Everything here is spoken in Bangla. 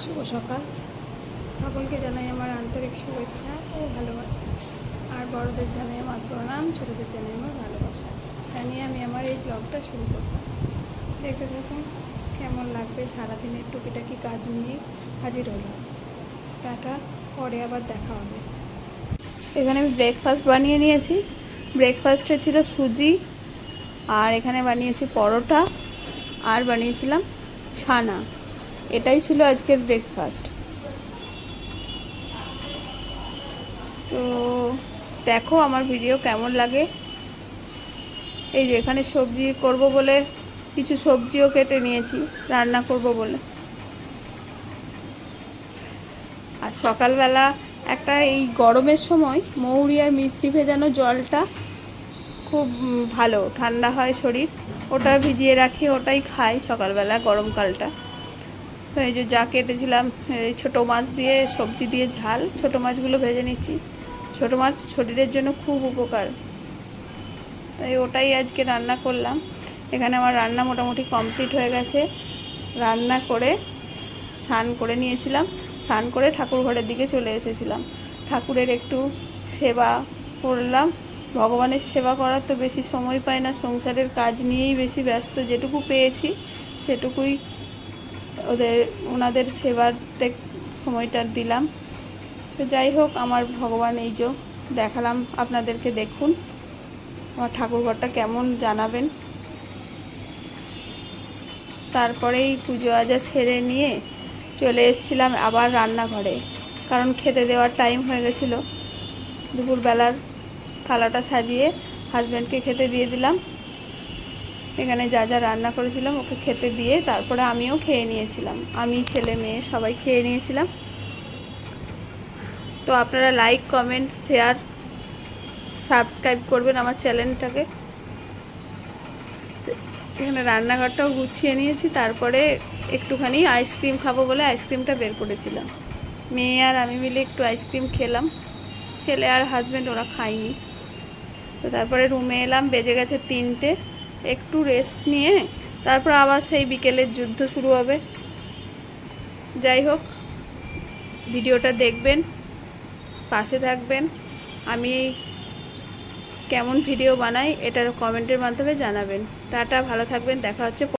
শুভ সকাল। সকলকে জানাই আমার আন্তরিক শুভেচ্ছা ও ভালোবাসা, আর বড়দের জানাই আমার প্রণাম, ছোটদের জানাই আমার ভালোবাসা জানিয়ে আমি আমার এই ব্লগটা শুরু করলাম। দেখতে থাকুন কেমন লাগবে। সারাদিনের টুকিটাকি কাজ নিয়ে হাজির হলাম। টাটা, পরে আবার দেখা হবে। এখানে আমি ব্রেকফাস্ট বানিয়ে নিয়েছি। ব্রেকফাস্টে ছিল সুজি, আর এখানে বানিয়েছি পরোটা, আর বানিয়েছিলাম ছানা। এটাই ছিল আজকের ব্রেকফাস্ট। তো দেখো আমার ভিডিও কেমন লাগে। এই যে এখানে সবজি করব বলে কিছু সবজিও কেটে নিয়েছি রান্না করব বলে। আর সকালবেলা একটা এই গরমের সময় মৌরি আর মিষ্টি ভেজানো জলটা খুব ভালো, ঠান্ডা হয় শরীর, ওটা ভিজিয়ে রাখি, ওটাই খাই সকালবেলা গরমকালটা। তো এই যে যা কেটেছিলাম, এই ছোটো মাছ দিয়ে সবজি দিয়ে ঝাল, ছোটো মাছগুলো ভেজে নিচ্ছি। ছোটো মাছ শরীরের জন্য খুব উপকার, তাই ওটাই আজকে রান্না করলাম। এখানে আমার রান্না মোটামুটি কমপ্লিট হয়ে গেছে। রান্না করে স্নান করে নিয়েছিলাম, স্নান করে ঠাকুর ঘরের দিকে চলে এসেছিলাম। ঠাকুরের একটু সেবা করলাম। ভগবানের সেবা করার তো বেশি সময় পাই না, সংসারের কাজ নিয়েই বেশি ব্যস্ত। যেটুকু পেয়েছি সেটুকুই ওনাদের সেবাতে সময়টা দিলাম। তো যাই হোক, আমার ভগবান এই যে দেখালাম আপনাদেরকে, দেখুন আমার ঠাকুরঘরটা কেমন জানাবেন। তারপরেই পুজো আজা সেরে নিয়ে চলে এসেছিলাম আবার রান্নাঘরে, কারণ খেতে দেওয়ার টাইম হয়ে গেছিলো। দুপুরবেলার থালাটা সাজিয়ে হাজব্যান্ডকে খেতে দিয়ে দিলাম। এখানে যা যা রান্না করেছিলাম ওকে খেতে দিয়ে তারপরে আমিও খেয়ে নিয়েছিলাম। আমি, ছেলে, মেয়ে সবাই খেয়ে নিয়েছিলাম। তো আপনারা লাইক, কমেন্ট, শেয়ার, সাবস্ক্রাইব করবেন আমার চ্যানেলটাকে। এখানে রান্নাঘরটাও গুছিয়ে নিয়েছি। তারপরে একটুখানি আইসক্রিম খাবো বলে আইসক্রিমটা বের করেছিলাম। মেয়ে আর আমি মিলে একটু আইসক্রিম খেলাম। ছেলে আর হাজব্যান্ড ওরা খায়নি। তো তারপরে রুমে এলাম, বেজে গেছে 3টে। একটু রেস্ট নিয়ে তারপর আবার সেই বিকেলের যুদ্ধ শুরু হবে। যাই হোক, ভিডিওটা দেখবেন, পাশে থাকবেন। আমি কেমন ভিডিও বানাই এটার কমেন্টের মাধ্যমে জানাবেন। টাটা, ভালো থাকবেন, দেখা হচ্ছে।